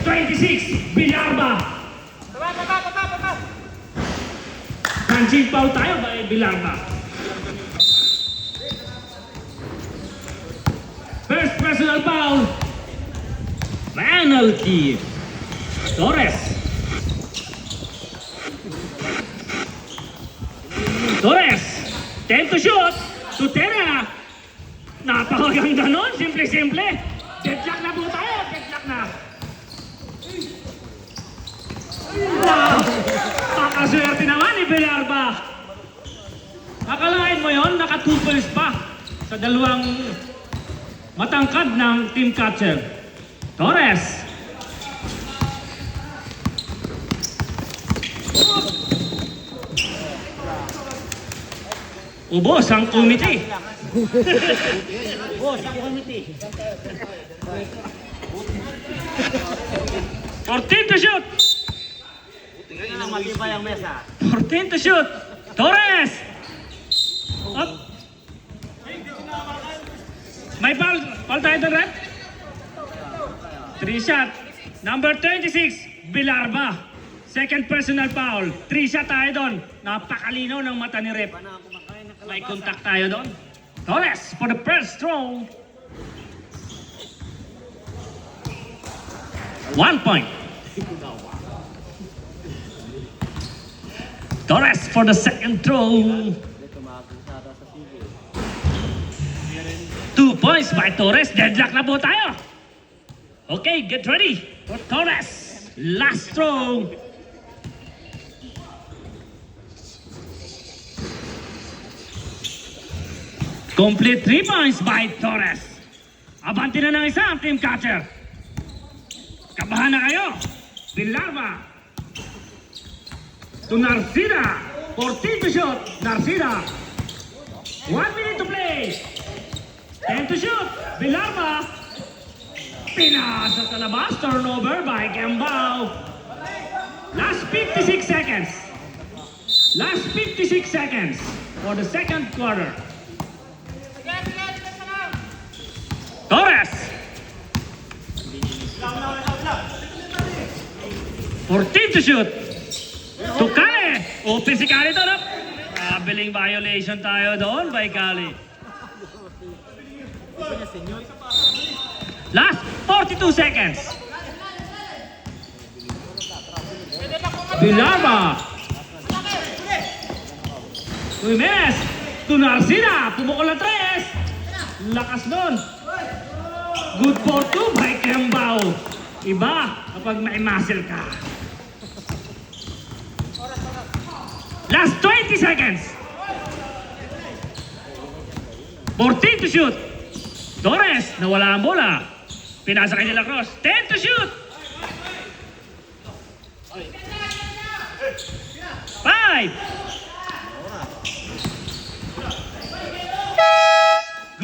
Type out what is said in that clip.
26, Villarba. Punching foul tayo by Villarba. First personal foul. Penalty. Torres. Torres. 10 to shoot. Tutera. Napakaganda nun. Simple-simple. Deadlock na po tayo. Deadlock na. Pakaswerte naman ni Villarba. Akalain mo yon, naka 2 points pa sa dalawang matangkad ng team catcher. Torres. Ubos ang committee. Boss, ako committee. 14 to shoot. Tingnan lang matibay ang mesa. 14 to shoot. Torres. Up. May foul. Foul tayo doon, Red? 3 shot. Number 26, Villarba. Second personal foul. 3 shot tayo doon. Napakalinaw ng mata ni Rep. May contact tayo doon. Torres for the first throw. 1 point. Torres for the second throw. 2 points by Torres. Deadlock na po tayo. Okay, get ready for Torres. Last throw. Complete 3 points by Torres. Abanti na ng isa ang team catcher. Kabahan na kayo. Villarba. To Narcida. 14 to shoot. Narcida. 1 minute to play. 10 to shoot. Villarba. Pinasa sa labas. Turnover by Gambao. Last 56 seconds. Last 56 seconds for the second quarter. Torres. 14 to shoot. To Kale. Open si Kale doon. Kabiling violation tayo doon by Kale. Last 42 seconds. Villarba. Jimenez. To Narcida. Pumukol ang 3. Lakas doon. Good for 2 by Kembao. Iba kapag may muscle ka. Last 20 seconds. 14 to shoot. Torres, nawala ang bola. Pinasa kay De La Cruz. 10 to shoot. 5,